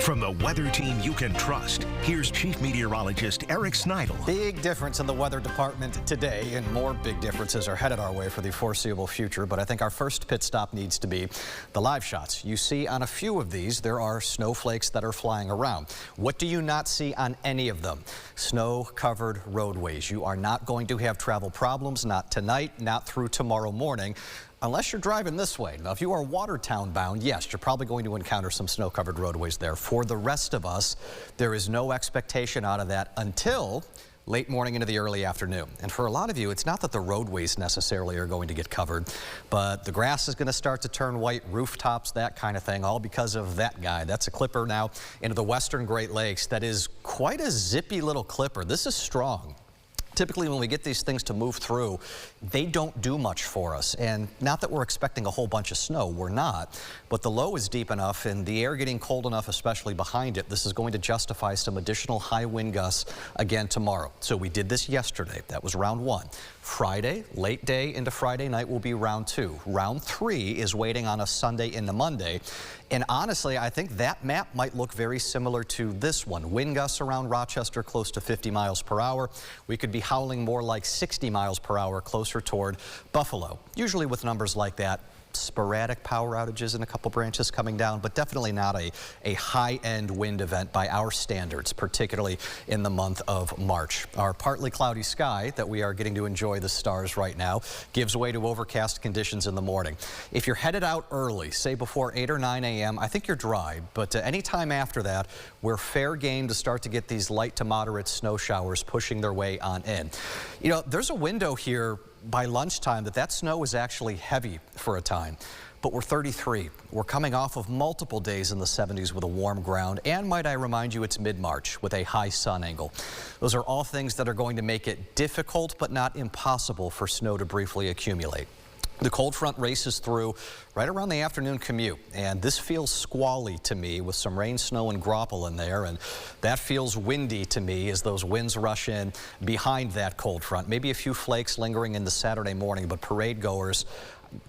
From the weather team you can trust, here's Chief Meteorologist Eric Sneidel. Big difference in the weather department today, and more big differences are headed our way for the foreseeable future. But I think our first pit stop needs to be the live shots. You see on a few of these, there are snowflakes that are flying around. What do you not see on any of them? Snow-covered roadways. You are not going to have travel problems, not tonight, not through tomorrow morning, unless you're driving this way. Now, if you are Watertown bound, yes, you're probably going to encounter some snow-covered roadways there. For the rest of us, there is no expectation out of that until late morning into the early afternoon. And for a lot of you, it's not that the roadways necessarily are going to get covered, but the grass is going to start to turn white, rooftops, that kind of thing, all because of that guy. That's a clipper now into the western Great Lakes. That is quite a zippy little clipper. This is strong. Typically, when we get these things to move through, they don't do much for us. And not that we're expecting a whole bunch of snow, we're not. But the low is deep enough and the air getting cold enough, especially behind it, this is going to justify some additional high wind gusts again tomorrow. So we did this yesterday. That was round one. Friday, late day into Friday night will be round two. Round three is waiting on us Sunday into Monday. And honestly, I think that map might look very similar to this one. Wind gusts around Rochester close to 50 miles per hour. We could be howling more like 60 miles per hour closer toward Buffalo. Usually with numbers like that, sporadic power outages in a couple branches coming down, but definitely not a high-end wind event by our standards, particularly in the month of March. Our partly cloudy sky that we are getting to enjoy the stars right now gives way to overcast conditions in the morning. If you're headed out early, say before 8 or 9 a.m., I think you're dry, but any time after that, we're fair game to start to get these light to moderate snow showers pushing their way on in. You know, there's a window here by lunchtime that snow is actually heavy for a time, but we're 33. We're coming off of multiple days in the 70s with a warm ground, and might I remind you, it's mid-March with a high sun angle. Those are all things that are going to make it difficult but not impossible for snow to briefly accumulate. The cold front races through right around the afternoon commute, and this feels squally to me with some rain, snow, and graupel in there, and that feels windy to me as those winds rush in behind that cold front. Maybe a few flakes lingering into Saturday morning, but parade goers,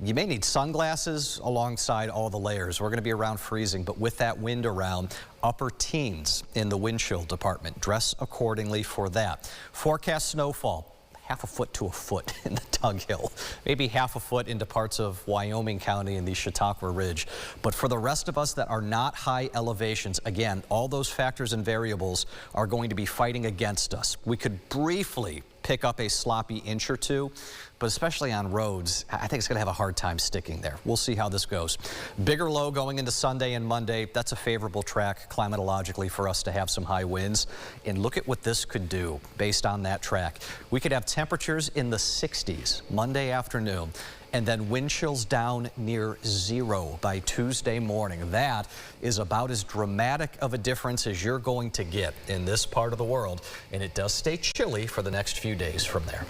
you may need sunglasses alongside all the layers. We're going to be around freezing, but with that wind around, upper teens in the wind chill department. Dress accordingly for that. Forecast snowfall. Half a foot to a foot in the Tug Hill, maybe half a foot into parts of Wyoming County and the Chautauqua Ridge. But for the rest of us that are not high elevations, again, all those factors and variables are going to be fighting against us. We could briefly pick up a sloppy inch or two, but especially on roads, I think it's going to have a hard time sticking there. We'll see how this goes. Bigger low going into Sunday and Monday. That's a favorable track climatologically for us to have some high winds. And look at what this could do based on that track. We could have temperatures in the 60s Monday afternoon, and then wind chills down near zero by Tuesday morning. That is about as dramatic of a difference as you're going to get in this part of the world, and it does stay chilly for the next few days from there.